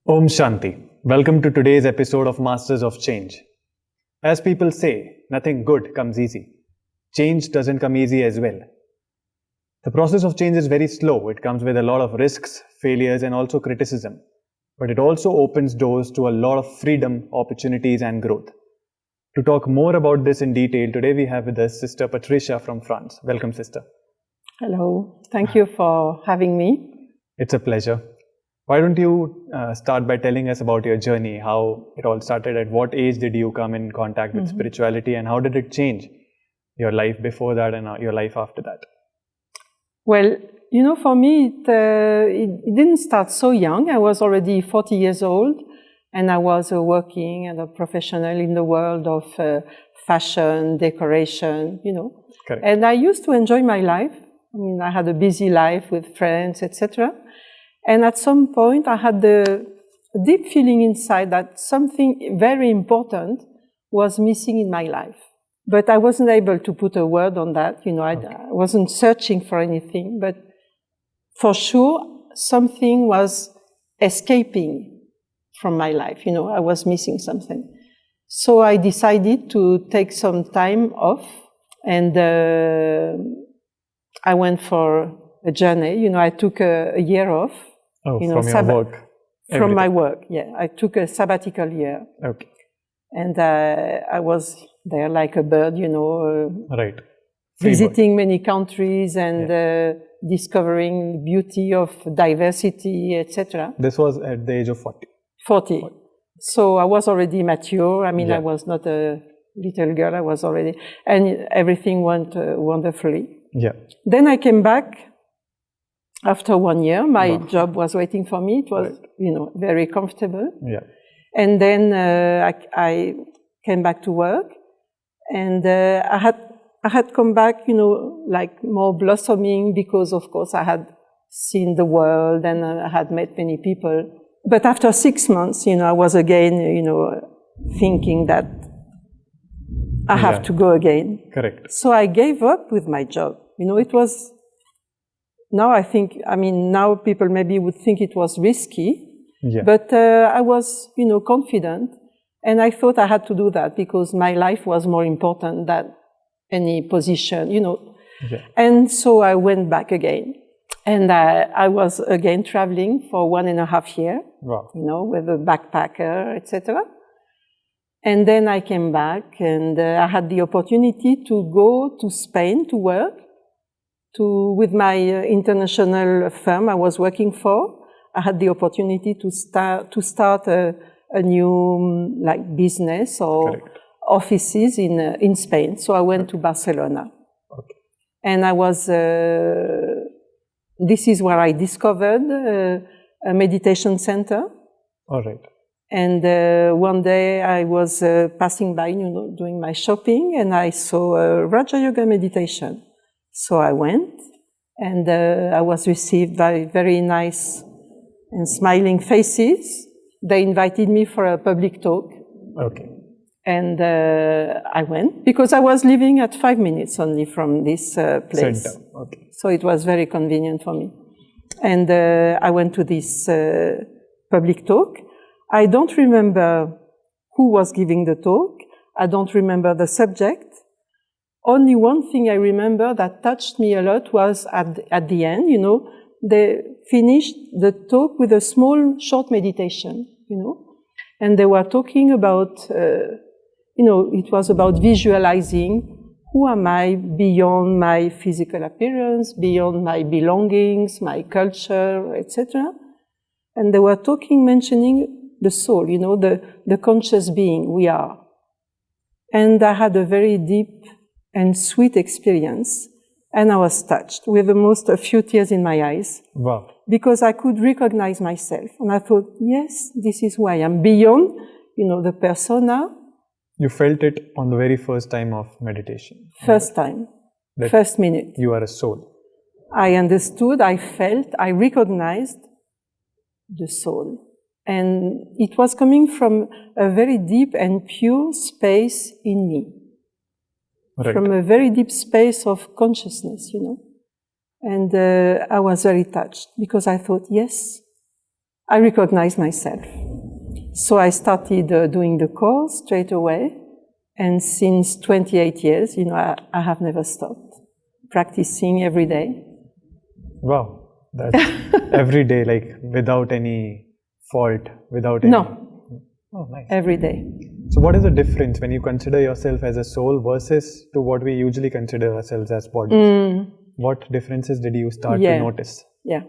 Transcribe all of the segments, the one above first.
Om Shanti. Welcome to today's episode of Masters of Change. As people say, nothing good comes easy. Change doesn't come easy as well. The process of change is very slow. It comes with a lot of risks, failures, and also criticism. But it also opens doors to a lot of freedom, opportunities, and growth. To talk more about this in detail, today we have with us Sister Patricia from France. Welcome, Sister. Hello. Thank you for having me. It's a pleasure. Why don't you start by telling us about your journey, how it all started, at what age did you come in contact with spirituality, and how did it change your life before that and your life after that? Well, for me, it didn't start so young. I was already 40 years old, and I was working as a professional in the world of fashion, decoration, Correct. And I used to enjoy my life. I had a busy life with friends, etc. And at some point, I had the deep feeling inside that something very important was missing in my life. But I wasn't able to put a word on that. I wasn't searching for anything, but for sure, something was escaping from my life. I was missing something. So I decided to take some time off, and I went for a journey. I took a year off. Oh, from your work? From my work, yeah. I took a sabbatical year. Okay. And I was there like a bird, Right. Visiting many countries and discovering the beauty of diversity, etc. This was at the age of 40? 40. So I was already mature. I was not a little girl. I was already... And everything went wonderfully. Yeah. Then I came back. After 1 year, my job was waiting for me. It was, very comfortable. Yeah. And then I came back to work, and I had come back, like more blossoming, because of course I had seen the world and I had met many people. But after 6 months, I was again, thinking that I have to go again. Correct. So I gave up with my job. It was... Now I think, now people maybe would think it was risky, but I was, confident, and I thought I had to do that because my life was more important than any position, And so I went back again, and I was again traveling for 1.5 years, with a backpacker, etc. And then I came back, and I had the opportunity to go to Spain to work. With my international firm I was working for. I had the opportunity to start a new business or offices in Spain. So I went to Barcelona. Okay. And I was, this is where I discovered a meditation center. All right. And one day I was passing by, doing my shopping, and I saw a Raja Yoga meditation. So I went, and I was received by very nice and smiling faces. They invited me for a public talk. Okay. And I went, because I was living at 5 minutes only from this place. Center. Okay. So it was very convenient for me. And I went to this public talk. I don't remember who was giving the talk. I don't remember the subject. Only one thing I remember that touched me a lot was at the end, they finished the talk with a small, short meditation, and they were talking about, it was about visualizing who am I beyond my physical appearance, beyond my belongings, my culture, etc. And they were mentioning the soul, the conscious being we are. And I had a very deep and sweet experience, and I was touched with a few tears in my eyes. Wow. Because I could recognize myself, and I thought, yes, this is who I am, beyond, the persona. You felt it on the very first time of meditation? First time, first minute. You are a soul. I understood, I felt, I recognized the soul. And it was coming from a very deep and pure space in me. Right. From a very deep space of consciousness, And I was very touched, because I thought, yes, I recognized myself. So I started doing the course straight away. And since 28 years, I have never stopped practicing every day. Wow. That's every day, like without any fault, without any... No. Oh, nice. Every day. So what is the difference when you consider yourself as a soul versus to what we usually consider ourselves as bodies? What differences did you start to notice? Yeah.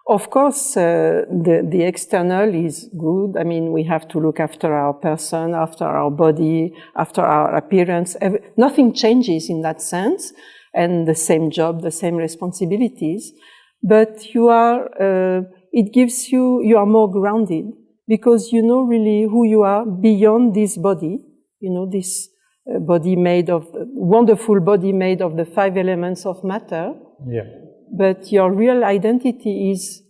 Of course, the external is good. I mean, we have to look after our person, after our body, after our appearance. Nothing changes in that sense. And the same job, the same responsibilities. But you are more grounded because you know really who you are beyond this body. This wonderful body made of the 5 elements of matter. Yeah. But your real identity is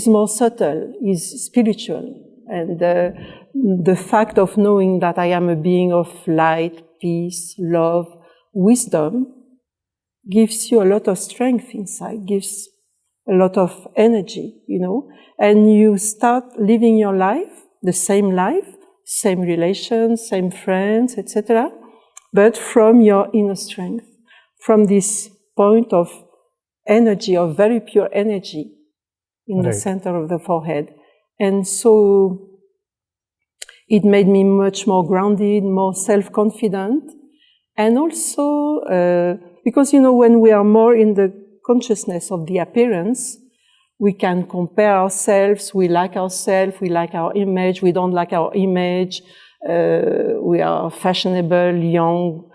more subtle, is spiritual. And the fact of knowing that I am a being of light, peace, love, wisdom gives you a lot of strength inside, gives a lot of energy, and you start living your life, same relations, same friends, etc., but from your inner strength, from this point of energy, of very pure energy in the center of the forehead. And so it made me much more grounded, more self-confident. And also, because, when we are more in the consciousness of the appearance, we can compare ourselves, we like our image, we don't like our image, we are fashionable, young,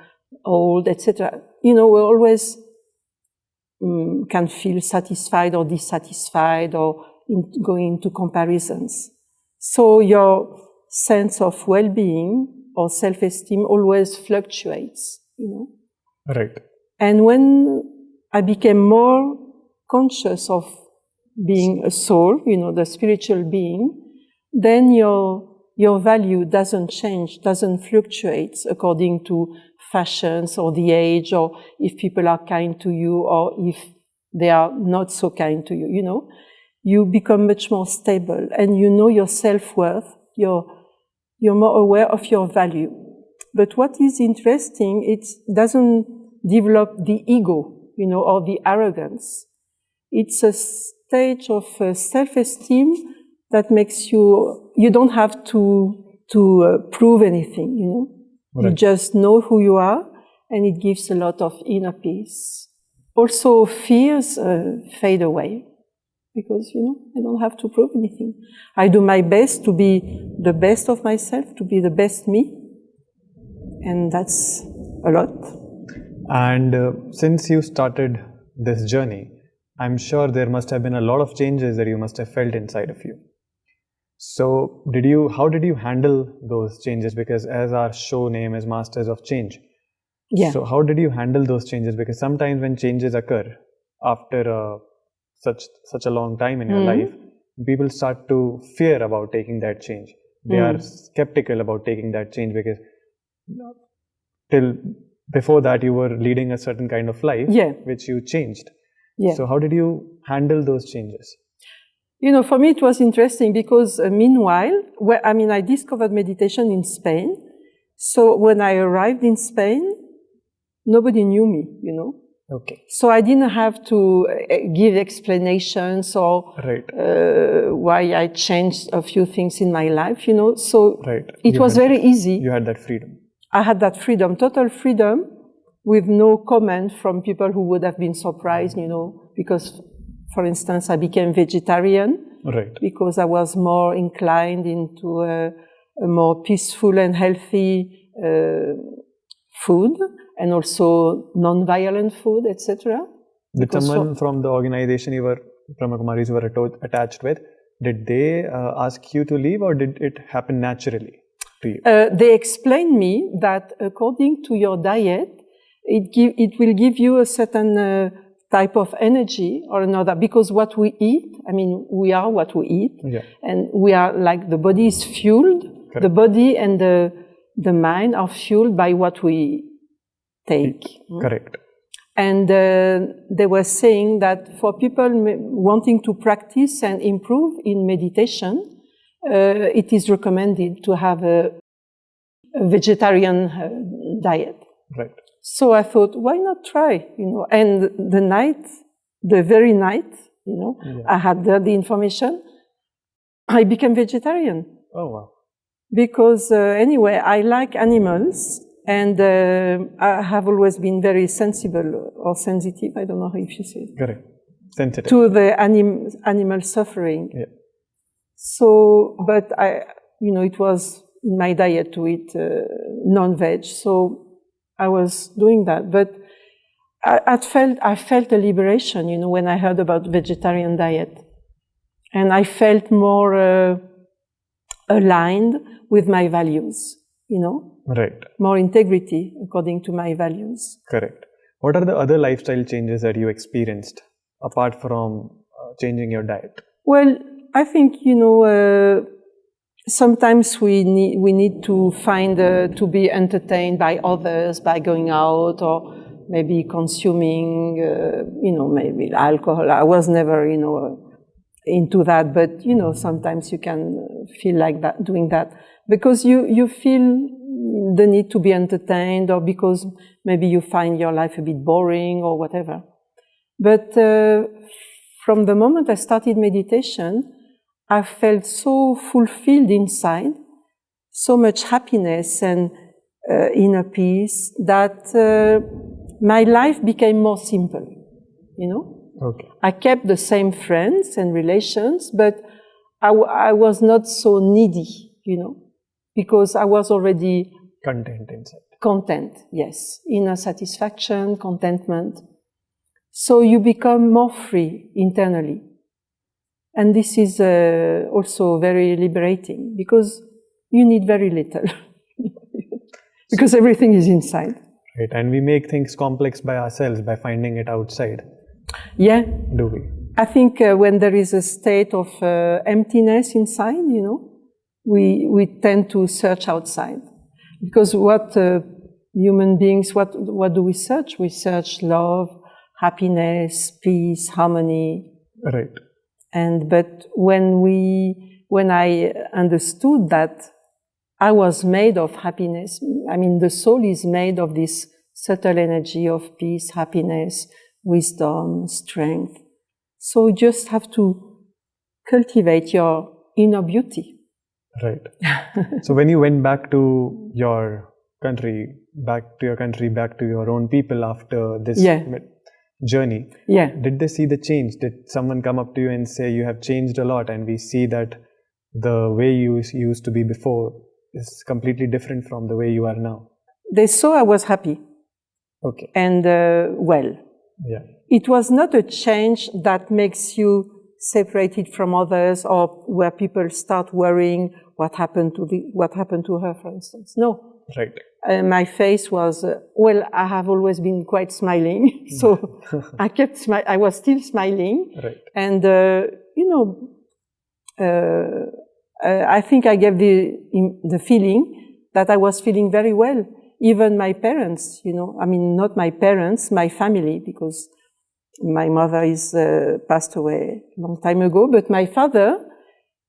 old, etc. We always can feel satisfied or dissatisfied or going into comparisons. So your sense of well-being or self-esteem always fluctuates, Right. And when I became more conscious of being a soul, the spiritual being, then your value doesn't change, doesn't fluctuate according to fashions or the age or if people are kind to you or if they are not so kind to you, You become much more stable and you know your self-worth, you're more aware of your value. But what is interesting, it doesn't develop the ego, or the arrogance. It's a stage of self-esteem that makes you don't have to prove anything, Right. You just know who you are and it gives a lot of inner peace. Also, fears fade away. Because, I don't have to prove anything. I do my best to be the best of myself, to be the best me. And that's a lot. And since you started this journey, I'm sure there must have been a lot of changes that you must have felt inside of you. So how did you handle those changes? Because as our show name is Masters of Change. Yeah. So how did you handle those changes? Because sometimes when changes occur after such a long time in your life, people start to fear about taking that change. They are skeptical about taking that change because till before that you were leading a certain kind of life, which you changed. Yeah. So how did you handle those changes? For me it was interesting because meanwhile, I discovered meditation in Spain. So when I arrived in Spain, nobody knew me, Okay. So I didn't have to give explanations or why I changed a few things in my life, So it was very easy. You had that freedom. I had that freedom, total freedom, with no comment from people who would have been surprised, because, for instance, I became vegetarian because I was more inclined into a more peaceful and healthy food. And also non-violent food, etc. Did someone from the organization Brahma Kumaris you were attached with, did they ask you to leave or did it happen naturally to you? They explained me that according to your diet, it will give you a certain type of energy or another, because what we eat, we are what we eat. Yeah. And we are like, the body is fueled, the body and the mind are fueled by what we take. Correct. And they were saying that for people wanting to practice and improve in meditation, it is recommended to have a vegetarian diet. Right. So I thought, why not try? And the very night, I had the information, I became vegetarian. Oh, wow. Because anyway, I like animals, and I have always been very sensible or sensitive, I don't know if you say it. Correct. Sensitive. To the animal suffering. Yeah. So, but it was in my diet to eat non-veg, so I was doing that. But I felt a liberation, when I heard about vegetarian diet. And I felt more aligned with my values, Right. More integrity according to my values. Correct. What are the other lifestyle changes that you experienced apart from changing your diet? Well, I think, sometimes we need to find to be entertained by others, by going out or maybe consuming, maybe alcohol. I was never, into that, but, sometimes you can feel like that, doing that, because you feel the need to be entertained, or because maybe you find your life a bit boring or whatever. But from the moment I started meditation, I felt so fulfilled inside, so much happiness and inner peace, that my life became more simple, Okay. I kept the same friends and relations, but I was not so needy, because I was already Content inside. Content, yes. Inner satisfaction, contentment. So you become more free internally. And this is also very liberating, because you need very little. Because everything is inside. Right. And we make things complex by ourselves by finding it outside. Yeah. Do we? I think when there is a state of emptiness inside, we tend to search outside. Because what human beings, what do we search? We search love, happiness, peace, harmony. Right. But when I understood that I was made of happiness, the soul is made of this subtle energy of peace, happiness, wisdom, strength. So you just have to cultivate your inner beauty. Right. So when you went back to your country, back to your own people after this journey, did they see the change? Did someone come up to you and say, you have changed a lot, and we see that the way you used to be before is completely different from the way you are now? They saw I was happy. Okay. And well. Yeah. It was not a change that makes you separated from others, or where people start worrying what happened to her, for instance. No. Right. My face was, I have always been quite smiling, so I was still smiling. Right. And, I think I gave the feeling that I was feeling very well. Even my parents, not my parents, my family, because my mother is passed away a long time ago, but my father,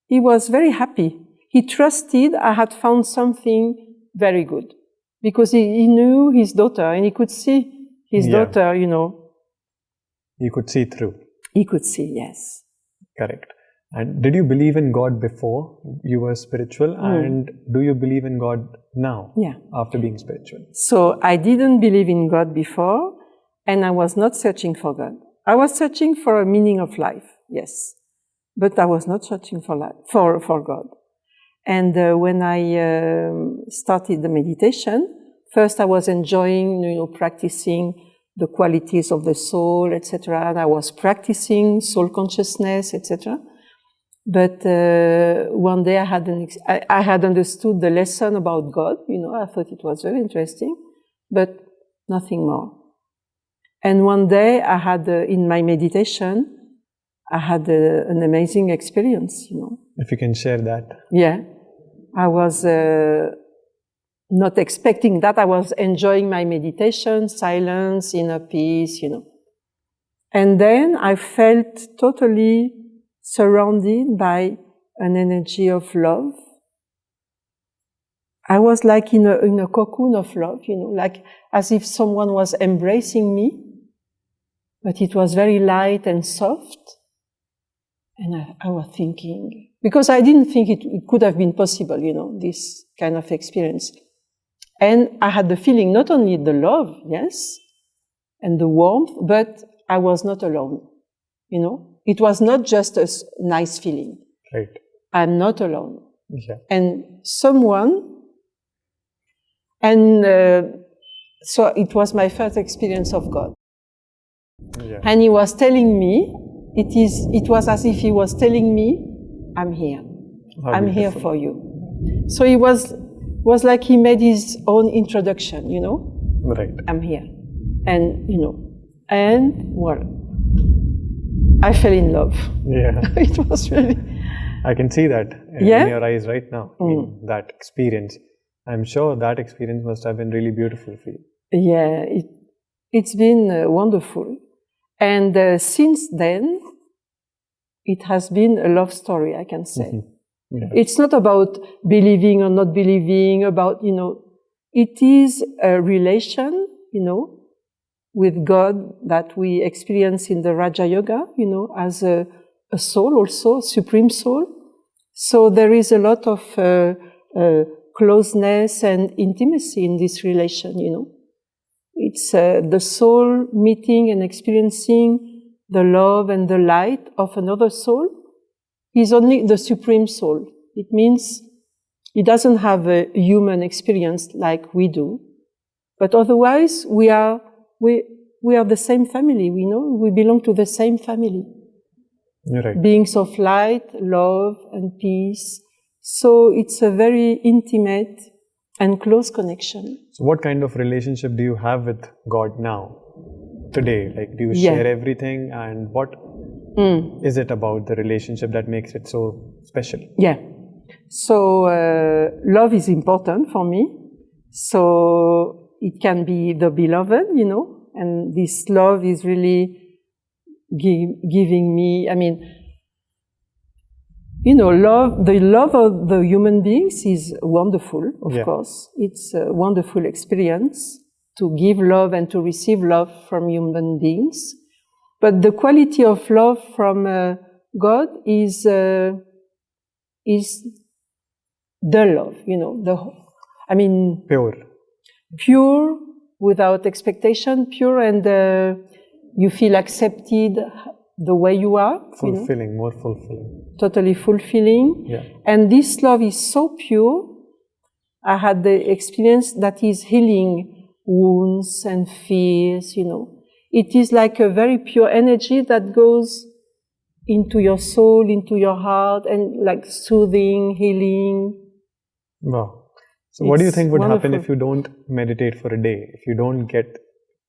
he was very happy. He trusted I had found something very good, because he knew his daughter, and he could see his daughter, You could see through. He could see, yes. Correct. And did you believe in God before you were spiritual? And do you believe in God now, after being spiritual? So I didn't believe in God before, and I was not searching for God. I was searching for a meaning of life, yes. But I was not searching for God. And when I started the meditation, first I was enjoying, practicing the qualities of the soul, etc. And I was practicing soul consciousness, etc. But one day I had understood the lesson about God. I thought it was very interesting, but nothing more. And one day I had, in my meditation, I had an amazing experience, If you can share that. Yeah. I was not expecting that. I was enjoying my meditation, silence, inner peace, And then I felt totally surrounded by an energy of love. I was like in a cocoon of love, like as if someone was embracing me, but it was very light and soft. And I was thinking, because I didn't think it could have been possible, this kind of experience. And I had the feeling, not only the love, yes, and the warmth, but I was not alone, It was not just a nice feeling. Right. I'm not alone. Yeah. And someone, so it was my first experience of God. Yeah. And he was telling me, it was as if he was telling me, I'm here. I'm here for you. So it was like he made his own introduction, Right. I'm here. And, I fell in love. Yeah. It was really... I can see that in your eyes right now, that experience. I'm sure that experience must have been really beautiful for you. Yeah, it's been wonderful. And since then, it has been a love story, I can say. Mm-hmm. Yeah. It's not about believing or not believing, it is a relation, with God that we experience in the Raja Yoga, as a soul also, supreme soul. So there is a lot of closeness and intimacy in this relation, It's the soul meeting and experiencing the love and the light of another soul. He's only the supreme soul. It means he doesn't have a human experience like we do. But otherwise, we are the same family, we belong to the same family. You're right. Beings of light, love, and peace. So it's a very intimate and close connection. So what kind of relationship do you have with God now, today? Like, do you share everything? And what is it about the relationship that makes it so special? Yeah. So love is important for me. So it can be the beloved, and this love is really giving me, the love of the human beings is wonderful, of course. It's a wonderful experience to give love and to receive love from human beings. But the quality of love from God is the love, pure, without expectation, pure, and you feel accepted the way you are. Fulfilling, more fulfilling. Totally fulfilling. Yeah. And this love is so pure. I had the experience that is healing wounds and fears, It is like a very pure energy that goes into your soul, into your heart, and like soothing, healing. Wow. So what do you think would happen if you don't meditate for a day? If you don't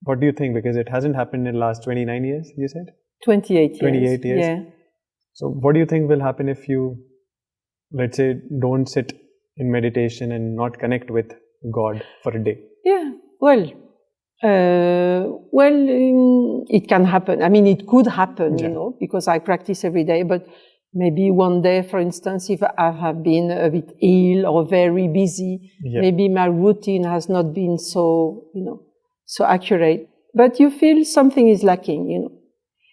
what do you think? Because it hasn't happened in the last 29 years, you said? 28 years. 28 years. Yeah. So what do you think will happen if you, let's say, don't sit in meditation and not connect with God for a day? Yeah. Well, it can happen. It could happen, because I practice every day, but maybe one day, for instance, if I have been a bit ill or very busy, maybe my routine has not been so, so accurate. But you feel something is lacking,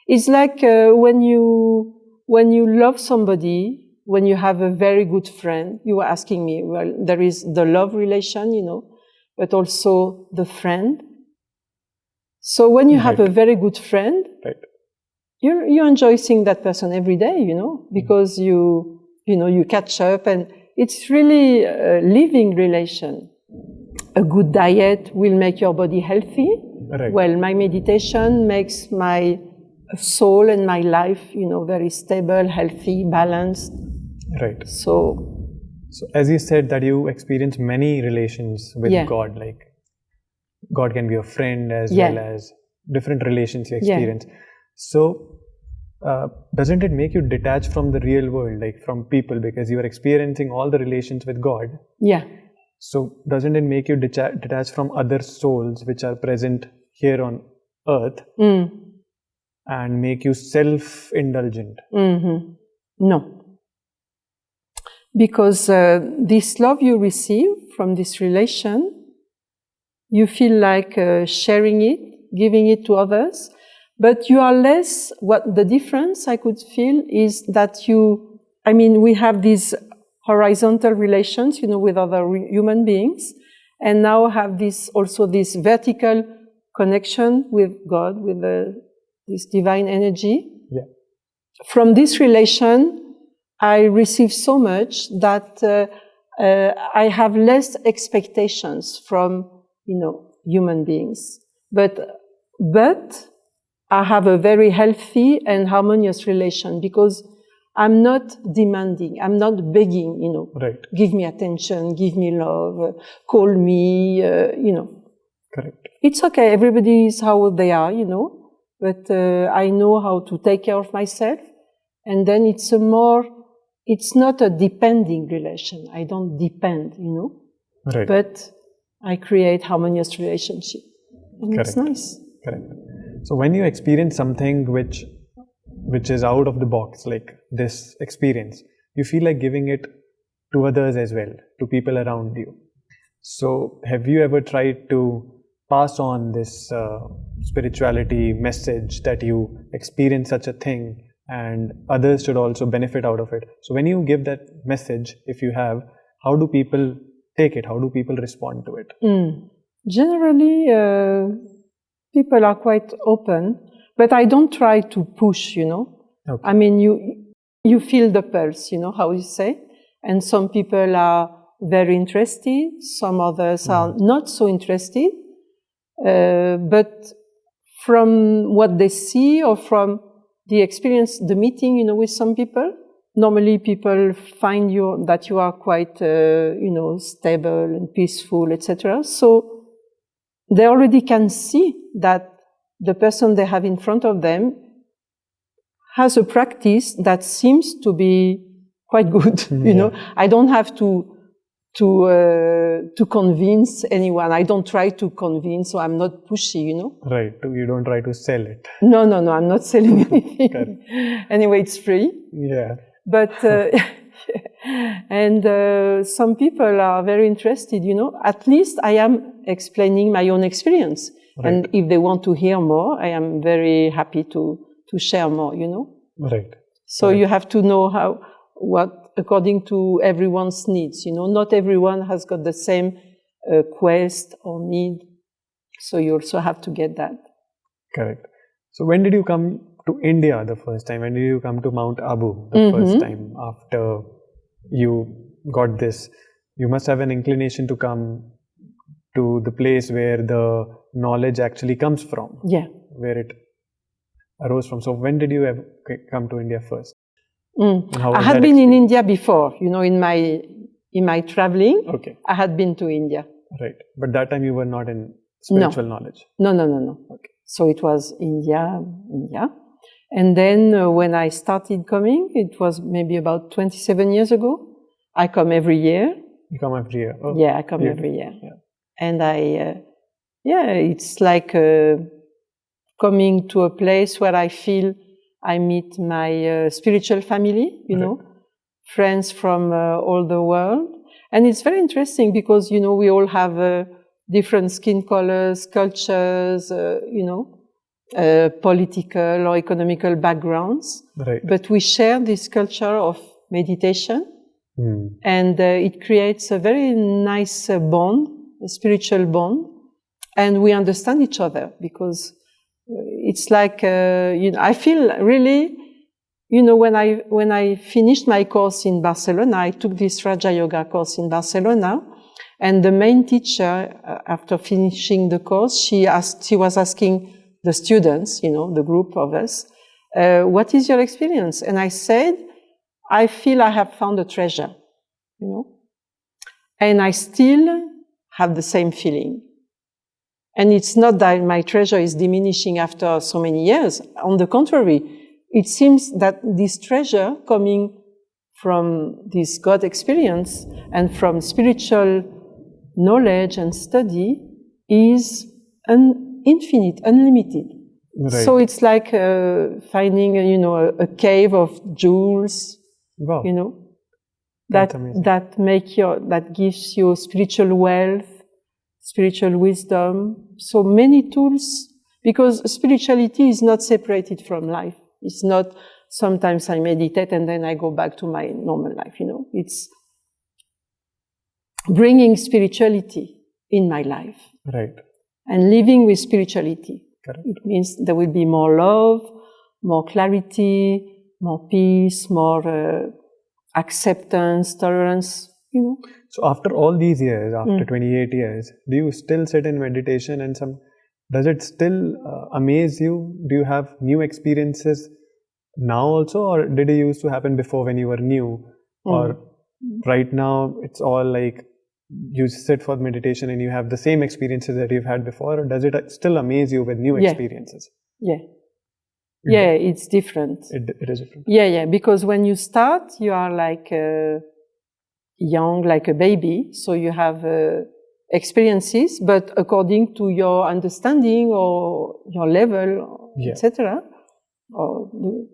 It's like when you love somebody, when you have a very good friend, you were asking me, well, there is the love relation, but also the friend. So when you have a very good friend, you enjoy seeing that person every day, because you catch up, and it's really a living relation. A good diet will make your body healthy. Right. Well, my meditation makes my soul and my life, very stable, healthy, balanced. Right. So as you said that you experience many relations with God, like God can be a friend as well as different relations you experience. So doesn't it make you detach from the real world, like from people, because you are experiencing all the relations with God? Yeah. So doesn't it make you detach from other souls which are present here on earth and make you self-indulgent? No. Because this love you receive from this relation, you feel like sharing it, giving it to others, but you are less, what the difference I could feel is that we have these horizontal relations, with other human beings, and now have this vertical connection with God, with this divine energy. Yeah. From this relation, I receive so much that I have less expectations from, human beings. But I have a very healthy and harmonious relation because I'm not demanding, I'm not begging, Right. Give me attention, give me love, call me, Correct. It's okay, everybody is how they are, but I know how to take care of myself. And then it's not a depending relation. I don't depend, Right. but I create harmonious relationship. And Correct. It's nice. Correct. So when you experience something which is out of the box, like this experience, you feel like giving it to others as well, to people around you. So have you ever tried to pass on this spirituality message that you experience such a thing and others should also benefit out of it? So when you give that message, if you have, how do people take it? How do people respond to it? Generally, people are quite open, but I don't try to push, Okay. You feel the pulse, how you say, and some people are very interested, some others are not so interested, but from what they see or from the experience, the meeting, with some people, normally people find that you are quite, stable and peaceful, etc. So they already can see that the person they have in front of them has a practice that seems to be quite good. I don't have to convince anyone. I don't try to convince, so I'm not pushy, Right. You don't try to sell it. No, I'm not selling anything. Anyway, it's free. Yeah. But, and some people are very interested, At least I am explaining my own experience. Right. And if they want to hear more, I am very happy to share more, Right. So Right. You have to know according to everyone's needs, Not everyone has got the same quest or need. So you also have to get that. Correct. So when did you come to India the first time? When did you come to Mount Abu the first time after you got this? You must have an inclination to come to the place where the knowledge actually comes from. Yeah. Where it arose from. So when did you ever come to India first? I had been in India before, in my traveling. Okay. I had been to India. Right. But that time you were not in spiritual knowledge. No. Okay. So it was India. And then when I started coming, it was maybe about 27 years ago. I come every year. You come every year? Oh, yeah, I come every year. Yeah. And it's like coming to a place where I feel I meet my spiritual family, friends from all the world. And it's very interesting because, we all have different skin colors, cultures, political or economical backgrounds. Right. But we share this culture of meditation. And it creates a very nice bond, a spiritual bond. And we understand each other because it's like, I feel really, when I finished my course in Barcelona, I took this Raja Yoga course in Barcelona, and the main teacher, after finishing the course, she was asking the students, the group of us, what is your experience? And I said, I feel I have found a treasure, and I still have the same feeling. And it's not that my treasure is diminishing after so many years. On the contrary, it seems that this treasure coming from this God experience and from spiritual knowledge and study is infinite, unlimited. Right. So it's like finding, a cave of jewels. Wow. That gives you spiritual wealth, spiritual wisdom. So many tools, because spirituality is not separated from life. It's not sometimes I meditate and then I go back to my normal life, It's bringing spirituality in my life. Right. And living with spirituality. Correct. It means there will be more love, more clarity, more peace, more acceptance, tolerance, So after all these years, after 28 years, do you still sit in meditation and does it still amaze you? Do you have new experiences now also, or did it used to happen before when you were new? Or right now it's all like you sit for meditation and you have the same experiences that you've had before, or does it still amaze you with new experiences? Yeah. Yeah, it's different. It is different. Yeah, because when you start, you are like young, like a baby, so you have experiences, but according to your understanding or your level, etc., or the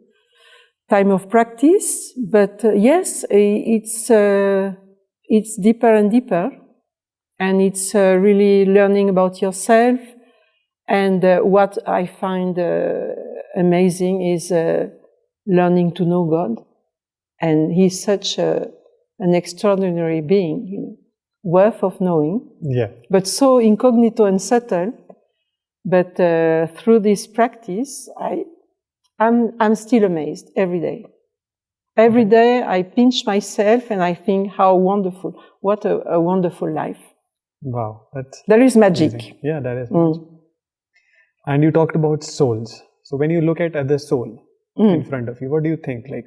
time of practice. But yes, it's deeper and deeper, and it's really learning about yourself. And what I find amazing is learning to know God. And He's such an extraordinary being, worth of knowing. Yeah. But so incognito and subtle. But through this practice, I'm still amazed every day. Every day I pinch myself and I think how wonderful, what a wonderful life. Wow. There is magic. Amazing. Yeah, there is magic. And you talked about souls. So when you look at other soul in front of you, what do you think? Like,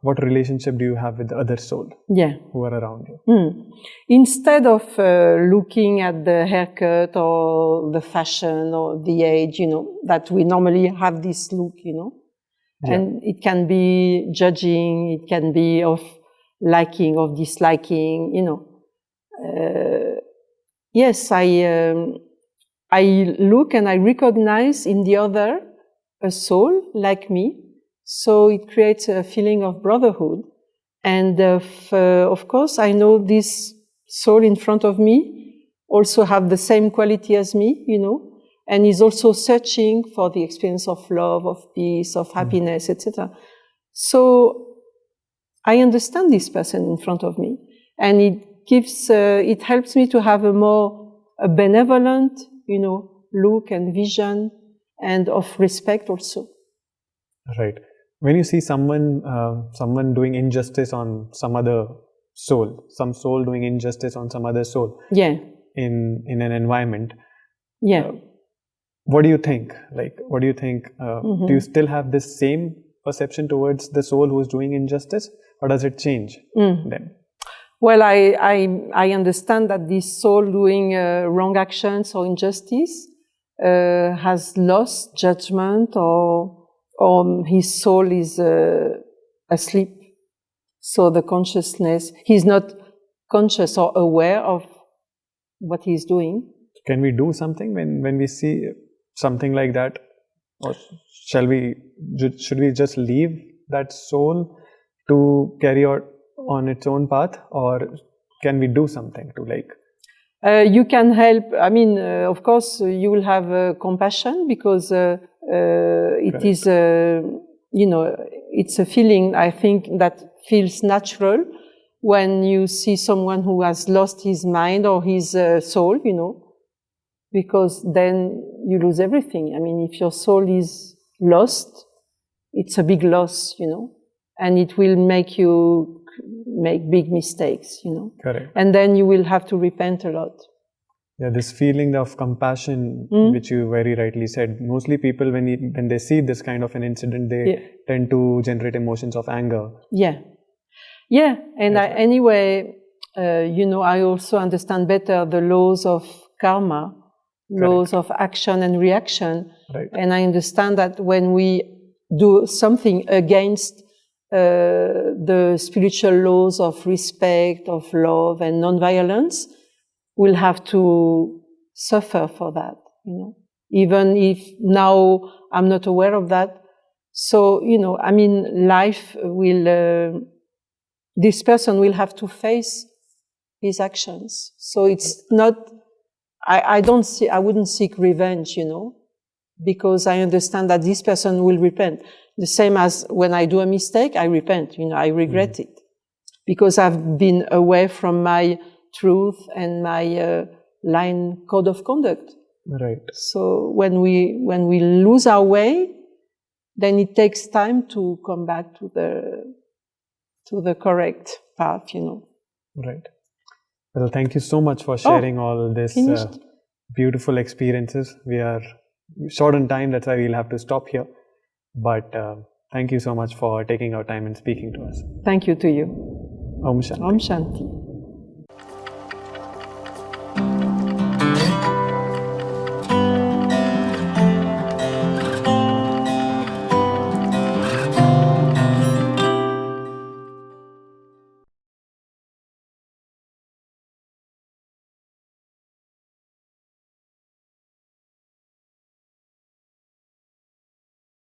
what relationship do you have with the other soul who are around you? Instead of looking at the haircut or the fashion or the age, that we normally have this look, and it can be judging, it can be of liking, of disliking, yes, I look and I recognize in the other a soul like me. So it creates a feeling of brotherhood. And of course, I know this soul in front of me also have the same quality as me, and is also searching for the experience of love, of peace, of happiness, etc. So I understand this person in front of me, and it helps me to have a benevolent, look and vision, and of respect also. Right. When you see someone doing injustice on some other soul, some soul doing injustice on some other soul, in an environment, what do you think? Like, what do you think? Do you still have this same perception towards the soul who is doing injustice, or does it change then? Well, I understand that this soul doing wrong actions or injustice has lost judgment, or his soul is asleep. So the consciousness, he's not conscious or aware of what he's doing. Can we do something when we see something like that? Or should we just leave that soul to carry out on its own path, or can we do something to like? You can help. I mean, of course, you will have compassion, because it is, it's a feeling, I think, that feels natural when you see someone who has lost his mind or his soul, because then you lose everything. I mean, if your soul is lost, it's a big loss, and it will make you make big mistakes, Correct. And then you will have to repent a lot. Yeah, this feeling of compassion, which you very rightly said, mostly people, when they see this kind of an incident, they tend to generate emotions of anger. Yeah. And anyway, I also understand better the laws of karma, laws of action and reaction. Right. And I understand that when we do something against the spiritual laws of respect, of love and non-violence, will have to suffer for that, you know, even if now I'm not aware of that. So, you know, I mean, life will, this person will have to face his actions. So it's not, I wouldn't seek revenge, you know, because I understand that this person will repent. The same as when I do a mistake, I repent, you know, I regret it because I've been away from my truth and my code of conduct. Right. So when we lose our way, then it takes time to come back to the correct path, you know. Right. Well, thank you so much for sharing all this beautiful experiences. We are short on time, that's why we'll have to stop here. But thank you so much for taking our time and speaking to us. Thank you to you. Om Shanti. Om Shanti.